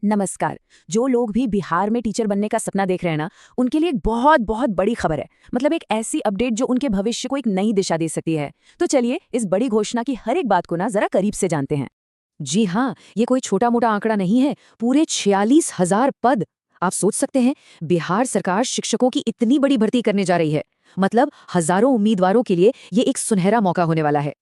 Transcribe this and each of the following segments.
नमस्कार। जो लोग भी बिहार में टीचर बनने का सपना देख रहे हैं ना, उनके लिए एक बहुत बहुत बड़ी खबर है। मतलब एक ऐसी अपडेट जो उनके भविष्य को एक नई दिशा दे सकती है। तो चलिए इस बड़ी घोषणा की हर एक बात को ना जरा करीब से जानते हैं। जी हाँ, ये कोई छोटा मोटा आंकड़ा नहीं है। पूरे 46,000 पद। आप सोच सकते हैं, बिहार सरकार शिक्षकों की इतनी बड़ी भर्ती करने जा रही है। मतलब हजारों उम्मीदवारों के लिए ये एक सुनहरा मौका होने वाला है।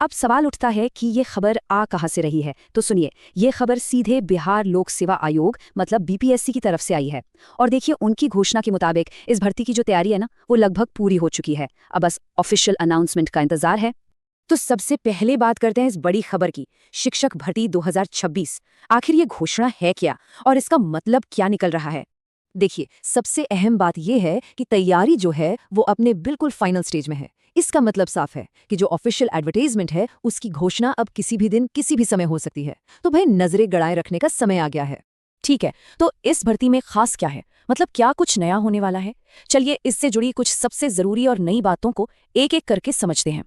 अब सवाल उठता है कि ये खबर आ कहाँ से रही है। तो सुनिए, ये खबर सीधे बिहार लोक सेवा आयोग मतलब बीपीएससी की तरफ से आई है। और देखिए, उनकी घोषणा के मुताबिक इस भर्ती की जो तैयारी है ना, वो लगभग पूरी हो चुकी है। अब बस ऑफिशियल अनाउंसमेंट का इंतजार है। तो सबसे पहले बात करते हैं इस बड़ी खबर की, शिक्षक भर्ती 2026। आखिर ये घोषणा है क्या और इसका मतलब क्या निकल रहा है? देखिए, सबसे अहम बात यह है कि तैयारी जो है वो अपने बिल्कुल फाइनल स्टेज में है। इसका मतलब साफ है कि जो ऑफिशियल एडवर्टाइजमेंट है उसकी घोषणा अब किसी भी दिन किसी भी समय हो सकती है। तो भाई नजरें गड़ाए रखने का समय आ गया है। ठीक है, तो इस भर्ती में खास क्या है? मतलब क्या कुछ नया होने वाला है? चलिए इससे जुड़ी कुछ सबसे जरूरी और नई बातों को एक एक करके समझते हैं।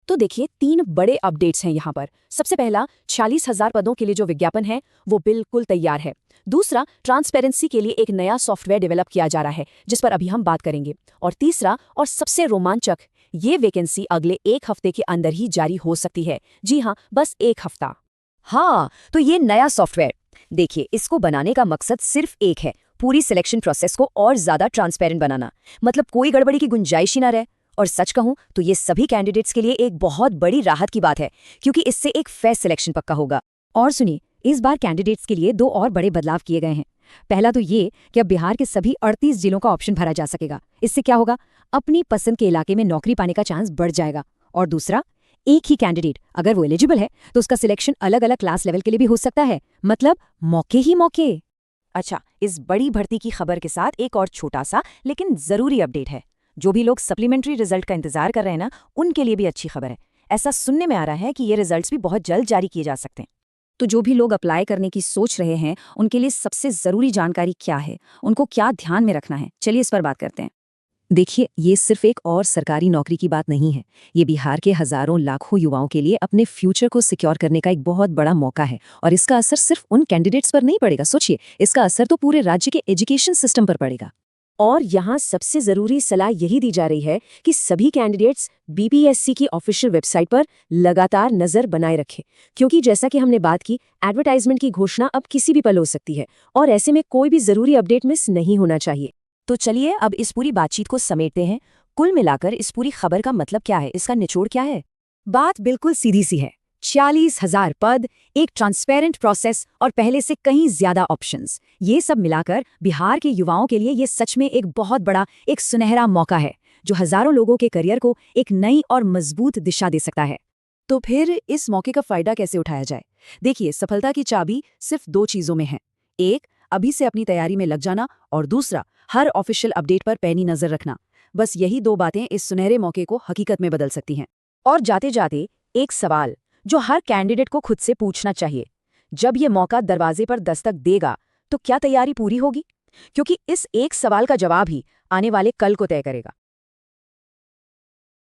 तो देखिए, 3 बड़े अपडेट्स हैं यहाँ पर। सबसे पहला, 46,000 पदों के लिए जो विज्ञापन है वो बिल्कुल तैयार है। दूसरा, ट्रांसपेरेंसी के लिए एक नया सॉफ्टवेयर डेवलप किया जा रहा है, जिस पर अभी हम बात करेंगे। और तीसरा और सबसे रोमांचक, ये वैकेंसी अगले 1 हफ्ते के अंदर ही जारी हो सकती है। जी हाँ, बस 1 हफ्ता। हाँ, तो ये नया सॉफ्टवेयर, देखिए, इसको बनाने का मकसद सिर्फ एक है, पूरी सिलेक्शन प्रोसेस को और ज्यादा ट्रांसपेरेंट बनाना। मतलब कोई गड़बड़ी की गुंजाइश ही ना रहे। और सच कहूं तो ये सभी कैंडिडेट्स के लिए एक बहुत बड़ी राहत की बात है, क्योंकि इससे एक फेयर सिलेक्शन पक्का होगा। और सुनिए, इस बार कैंडिडेट्स के लिए 2 और बड़े बदलाव किए गए हैं। पहला तो ये कि अब बिहार के सभी 38 जिलों का ऑप्शन भरा जा सकेगा। इससे क्या होगा, अपनी पसंद के इलाके में नौकरी पाने का चांस बढ़ जाएगा। और दूसरा, एक ही कैंडिडेट अगर वो एलिजिबल है तो उसका सिलेक्शन अलग अलग क्लास लेवल के लिए भी हो सकता है। मतलब मौके ही मौके। अच्छा, इस बड़ी भर्ती की खबर के साथ एक और छोटा सा लेकिन जरूरी अपडेट है। जो भी लोग सप्लीमेंट्री रिजल्ट का इंतजार कर रहे हैं ना, उनके लिए भी अच्छी खबर है। ऐसा सुनने में आ रहा है कि ये रिजल्ट्स भी बहुत जल्द जारी किए जा सकते हैं। तो जो भी लोग अप्लाई करने की सोच रहे हैं उनके लिए सबसे जरूरी जानकारी क्या है, उनको क्या ध्यान में रखना है, चलिए इस पर बात करते हैं। देखिए, ये सिर्फ एक और सरकारी नौकरी की बात नहीं है। ये बिहार के हजारों लाखों युवाओं के लिए अपने फ्यूचर को सिक्योर करने का एक बहुत बड़ा मौका है। और इसका असर सिर्फ उन कैंडिडेट्स पर नहीं पड़ेगा, सोचिए, इसका असर तो पूरे राज्य के एजुकेशन सिस्टम पर पड़ेगा। और यहाँ सबसे जरूरी सलाह यही दी जा रही है कि सभी कैंडिडेट्स बीपीएससी की ऑफिशियल वेबसाइट पर लगातार नजर बनाए रखें, क्योंकि जैसा कि हमने बात की, एडवर्टाइजमेंट की घोषणा अब किसी भी पल हो सकती है और ऐसे में कोई भी जरूरी अपडेट मिस नहीं होना चाहिए। तो चलिए अब इस पूरी बातचीत को समेटते हैं। कुल मिलाकर इस पूरी खबर का मतलब क्या है, इसका निचोड़ क्या है? बात बिल्कुल सीधी सी है। 46,000 पद, एक ट्रांसपेरेंट प्रोसेस और पहले से कहीं ज्यादा ऑप्शंस, ये सब मिलाकर बिहार के युवाओं के लिए ये सच में एक बहुत बड़ा, एक सुनहरा मौका है, जो हजारों लोगों के करियर को एक नई और मजबूत दिशा दे सकता है। तो फिर इस मौके का फायदा कैसे उठाया जाए? देखिए, सफलता की चाबी सिर्फ 2 चीजों में है। एक, अभी से अपनी तैयारी में लग जाना, और दूसरा, हर ऑफिशियल अपडेट पर पैनी नजर रखना। बस यही 2 बातें इस सुनहरे मौके को हकीकत में बदल सकती हैं। और जाते जाते एक सवाल जो हर कैंडिडेट को खुद से पूछना चाहिए, जब ये मौका दरवाजे पर दस्तक देगा तो क्या तैयारी पूरी होगी? क्योंकि इस एक सवाल का जवाब ही आने वाले कल को तय करेगा।